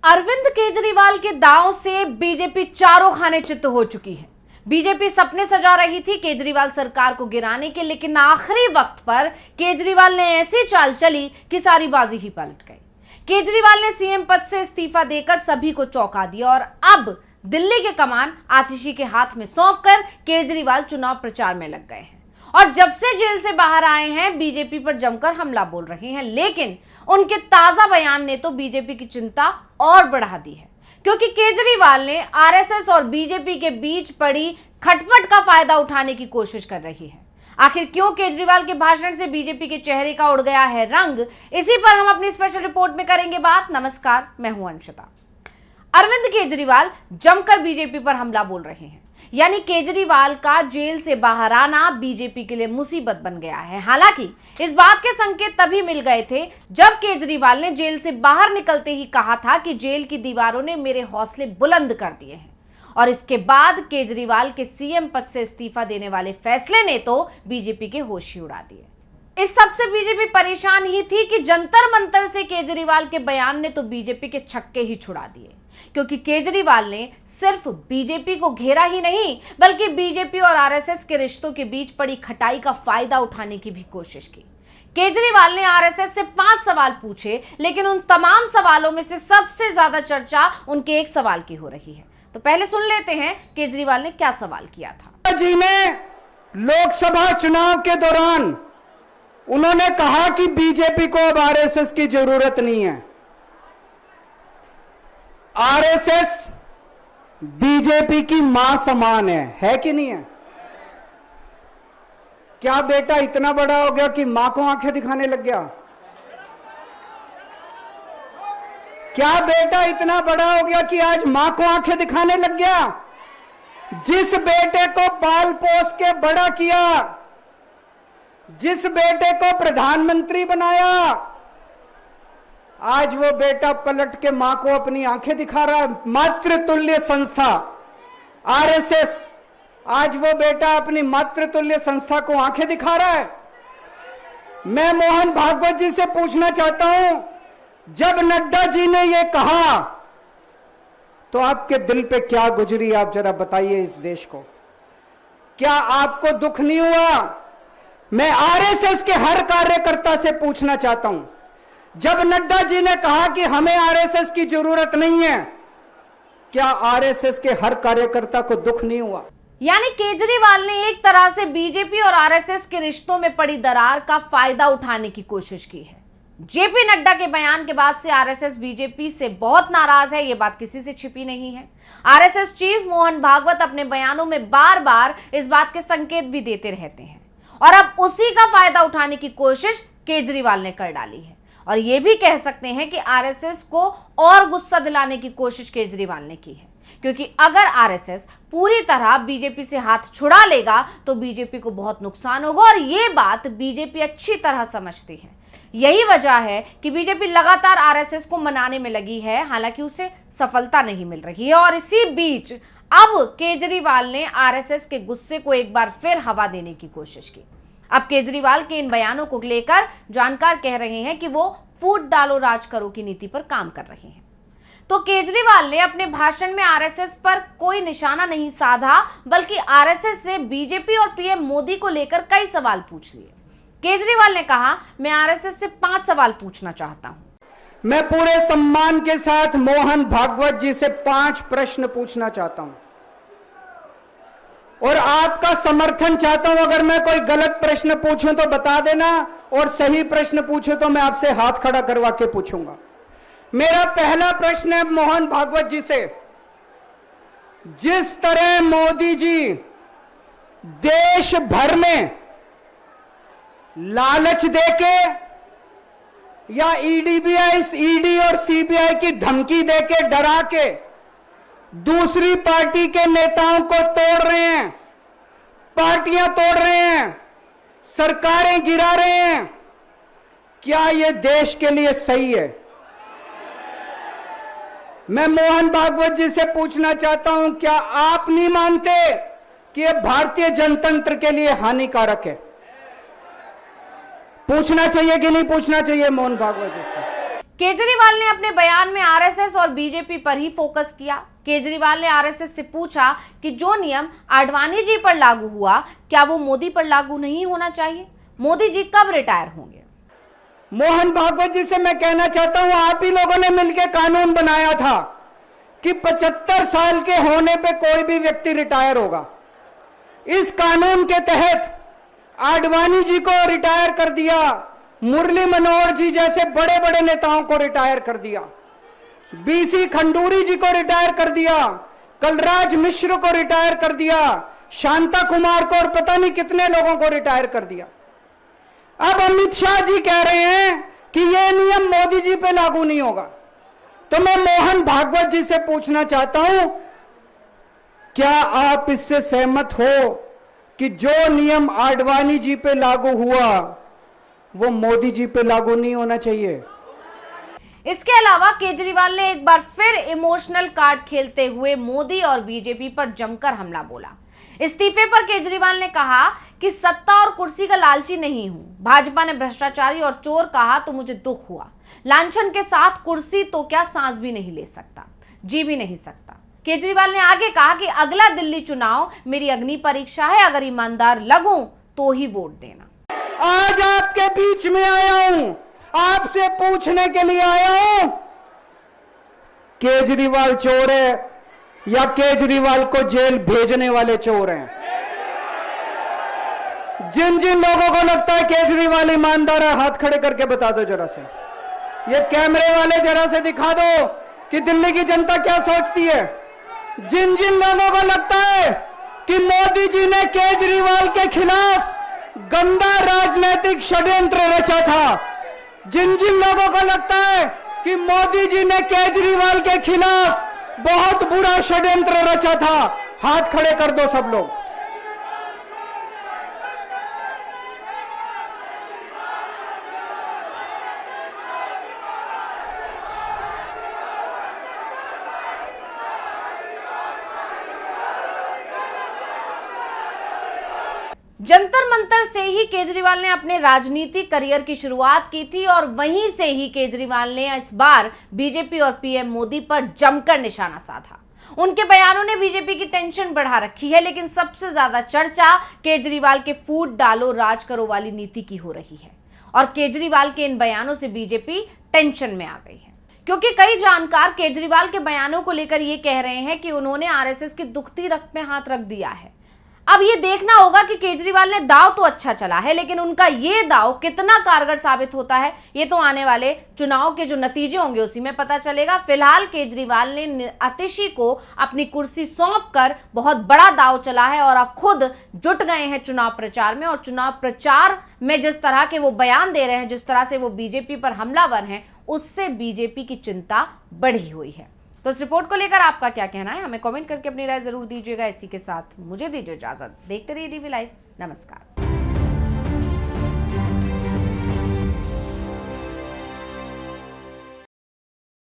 अरविंद केजरीवाल के दांव से बीजेपी चारों खाने चित्त हो चुकी है। बीजेपी सपने सजा रही थी केजरीवाल सरकार को गिराने के, लेकिन आखिरी वक्त पर केजरीवाल ने ऐसी चाल चली कि सारी बाजी ही पलट गई। केजरीवाल ने सीएम पद से इस्तीफा देकर सभी को चौंका दिया और अब दिल्ली के कमान आतिशी के हाथ में सौंपकर केजरीवाल चुनाव प्रचार में लग गए हैं और जब से जेल से बाहर आए हैं बीजेपी पर जमकर हमला बोल रहे हैं। लेकिन उनके ताजा बयान ने तो बीजेपी की चिंता और बढ़ा दी है, क्योंकि केजरीवाल ने आरएसएस और बीजेपी के बीच पड़ी खटपट का फायदा उठाने की कोशिश कर रही है। आखिर क्यों केजरीवाल के भाषण से बीजेपी के चेहरे का उड़ गया है रंग, इसी पर हम अपनी स्पेशल रिपोर्ट में करेंगे बात। नमस्कार, मैं हूं अंशिता। अरविंद केजरीवाल जमकर बीजेपी पर हमला बोल रहे हैं, यानी केजरीवाल का जेल से बाहर आना बीजेपी के लिए मुसीबत बन गया है। हालांकि इस बात के संकेत तभी मिल गए थे जब केजरीवाल ने जेल से बाहर निकलते ही कहा था कि जेल की दीवारों ने मेरे हौसले बुलंद कर दिए हैं। और इसके बाद केजरीवाल के सीएम पद से इस्तीफा देने वाले फैसले ने तो बीजेपी के होश ही उड़ा दिए। इस सबसे बीजेपी परेशान ही थी कि जंतर मंतर से केजरीवाल के बयान ने तो बीजेपी के छक्के ही छुड़ा दिए, क्योंकि केजरीवाल ने सिर्फ बीजेपी को घेरा ही नहीं बल्कि बीजेपी और आरएसएस के रिश्तों के बीच पड़ी खटाई का फायदा उठाने की भी कोशिश की। केजरीवाल ने आरएसएस से 5 सवाल पूछे, लेकिन उन तमाम सवालों में से सबसे ज्यादा चर्चा उनके एक सवाल की हो रही है। तो पहले सुन लेते हैं केजरीवाल ने क्या सवाल किया था। जी ने लोकसभा चुनाव के दौरान उन्होंने कहा कि बीजेपी को अब आरएसएस की जरूरत नहीं है। आरएसएस बीजेपी की मां समान है कि नहीं है? क्या बेटा इतना बड़ा हो गया कि मां को आंखें दिखाने लग गया? क्या बेटा इतना बड़ा हो गया कि आज मां को आंखें दिखाने लग गया? जिस बेटे को पाल पोस के बड़ा किया, जिस बेटे को प्रधानमंत्री बनाया, आज वो बेटा पलट के मां को अपनी आंखें दिखा रहा है। मातृतुल्य संस्था आरएसएस, आज वो बेटा अपनी मातृतुल्य संस्था को आंखें दिखा रहा है। मैं मोहन भागवत जी से पूछना चाहता हूं, जब नड्डा जी ने ये कहा तो आपके दिल पे क्या गुजरी, आप जरा बताइए इस देश को। क्या आपको दुख नहीं हुआ? मैं आरएसएस के हर कार्यकर्ता से पूछना चाहता हूं, जब नड्डा जी ने कहा कि हमें आरएसएस की जरूरत नहीं है, क्या आरएसएस के हर कार्यकर्ता को दुख नहीं हुआ? यानी केजरीवाल ने एक तरह से बीजेपी और आरएसएस के रिश्तों में पड़ी दरार का फायदा उठाने की कोशिश की है। जेपी नड्डा के बयान के बाद से आरएसएस बीजेपी से बहुत नाराज है, यह बात किसी से छिपी नहीं है। आरएसएस चीफ मोहन भागवत अपने बयानों में बार बार इस बात के संकेत भी देते रहते हैं और अब उसी का फायदा उठाने की कोशिश केजरीवाल ने कर डाली है। और यह भी कह सकते हैं कि आरएसएस को और गुस्सा दिलाने की कोशिश केजरीवाल ने की है, क्योंकि अगर आरएसएस पूरी तरह बीजेपी से हाथ छुड़ा लेगा तो बीजेपी को बहुत नुकसान होगा और ये बात बीजेपी अच्छी तरह समझती है। यही वजह है कि बीजेपी लगातार आरएसएस को मनाने में लगी है, हालांकि उसे सफलता नहीं मिल रही है। और इसी बीच अब केजरीवाल ने आरएसएस के गुस्से को एक बार फिर हवा देने की कोशिश की। अब केजरीवाल के इन बयानों को लेकर जानकार कह रहे हैं कि वो फूट डालो राज करो की नीति पर काम कर रहे हैं। तो केजरीवाल ने अपने भाषण में आरएसएस पर कोई निशाना नहीं साधा, बल्कि आरएसएस से बीजेपी और पीएम मोदी को लेकर कई सवाल पूछ लिए। केजरीवाल ने कहा, मैं आरएसएस से 5 सवाल पूछना चाहता हूं। मैं पूरे सम्मान के साथ मोहन भागवत जी से 5 प्रश्न पूछना चाहता हूं और आपका समर्थन चाहता हूं। अगर मैं कोई गलत प्रश्न पूछूं तो बता देना, और सही प्रश्न पूछूं तो मैं आपसे हाथ खड़ा करवा के पूछूंगा। मेरा पहला प्रश्न है मोहन भागवत जी से, जिस तरह मोदी जी देश भर में लालच देके या ईडी और सीबीआई की धमकी देके डरा के दूसरी पार्टी के नेताओं को तोड़ रहे हैं, पार्टियां तोड़ रहे हैं, सरकारें गिरा रहे हैं, क्या यह देश के लिए सही है? मैं मोहन भागवत जी से पूछना चाहता हूं, क्या आप नहीं मानते कि यह भारतीय जनतंत्र के लिए हानिकारक है? पूछना चाहिए कि नहीं पूछना चाहिए मोहन भागवत जी से? केजरीवाल ने अपने बयान में आरएसएस और बीजेपी पर ही फोकस किया। केजरीवाल ने आरएसएस से पूछा कि जो नियम आडवाणी जी पर लागू हुआ, क्या वो मोदी पर लागू नहीं होना चाहिए? मोदी जी कब रिटायर होंगे? मोहन भागवत जी से मैं कहना चाहता हूं, आप ही लोगों ने मिलकर कानून बनाया था कि 75 साल के होने पे कोई भी व्यक्ति रिटायर होगा। इस कानून के तहत आडवाणी जी को रिटायर कर दिया, मुरली मनोहर जी जैसे बड़े बड़े नेताओं को रिटायर कर दिया, बीसी खंडूरी जी को रिटायर कर दिया, कलराज मिश्र को रिटायर कर दिया, शांता कुमार को और पता नहीं कितने लोगों को रिटायर कर दिया। अब अमित शाह जी कह रहे हैं कि यह नियम मोदी जी पे लागू नहीं होगा। तो मैं मोहन भागवत जी से पूछना चाहता हूं, क्या आप इससे सहमत हो कि जो नियम आडवाणी जी पे लागू हुआ वो मोदी जी पे लागू नहीं होना चाहिए? इसके अलावा केजरीवाल ने एक बार फिर इमोशनल कार्ड खेलते हुए मोदी और बीजेपी पर जमकर हमला बोला। इस्तीफे पर केजरीवाल ने कहा कि सत्ता और कुर्सी का लालची नहीं हूं। भाजपा ने भ्रष्टाचारी और चोर कहा तो मुझे दुख हुआ। लांछन के साथ कुर्सी तो क्या सांस भी नहीं ले सकता, जी भी नहीं सकता। केजरीवाल ने आगे कहा कि अगला दिल्ली चुनाव मेरी अग्नि परीक्षा है, अगर ईमानदार लगूं तो ही वोट देना। आज आपके बीच में आया हूं, आपसे पूछने के लिए आया हूं, केजरीवाल चोर है या केजरीवाल को जेल भेजने वाले चोर हैं? जिन जिन लोगों को लगता है केजरीवाल ईमानदार है, हाथ खड़े करके बता दो जरा से। ये कैमरे वाले जरा से दिखा दो कि दिल्ली की जनता क्या सोचती है। जिन जिन लोगों को लगता है कि मोदी जी ने केजरीवाल के खिलाफ गंदा राजनीतिक षड्यंत्र रचा था, जिन जिन लोगों को लगता है कि मोदी जी ने केजरीवाल के खिलाफ बहुत बुरा षड्यंत्र रचा था, हाथ खड़े कर दो सब लोग। जंतर मंतर से ही केजरीवाल ने अपने राजनीतिक करियर की शुरुआत की थी और वहीं से ही केजरीवाल ने इस बार बीजेपी और पीएम मोदी पर जमकर निशाना साधा। उनके बयानों ने बीजेपी की टेंशन बढ़ा रखी है, लेकिन सबसे ज्यादा चर्चा केजरीवाल के फूट डालो राज करो वाली नीति की हो रही है। और केजरीवाल के इन बयानों से बीजेपी टेंशन में आ गई है, क्योंकि कई जानकार केजरीवाल के बयानों को लेकर ये कह रहे हैं कि उन्होंने आरएसएस की दुखती रग में हाथ रख दिया है। अब ये देखना होगा कि केजरीवाल ने दाव तो अच्छा चला है, लेकिन उनका ये दाव कितना कारगर साबित होता है, ये तो आने वाले चुनाव के जो नतीजे होंगे उसी में पता चलेगा। फिलहाल केजरीवाल ने आतिशी को अपनी कुर्सी सौंपकर बहुत बड़ा दाव चला है और अब खुद जुट गए हैं चुनाव प्रचार में। और चुनाव प्रचार में जिस तरह के वो बयान दे रहे हैं, जिस तरह से वो बीजेपी पर हमलावर हैं, उससे बीजेपी की चिंता बढ़ी हुई है। तो इस रिपोर्ट को लेकर आपका क्या कहना है, हमें कमेंट करके अपनी राय जरूर दीजिएगा। इसी के साथ मुझे दीजिए इजाजत। देखते रहिए DV लाइव। नमस्कार।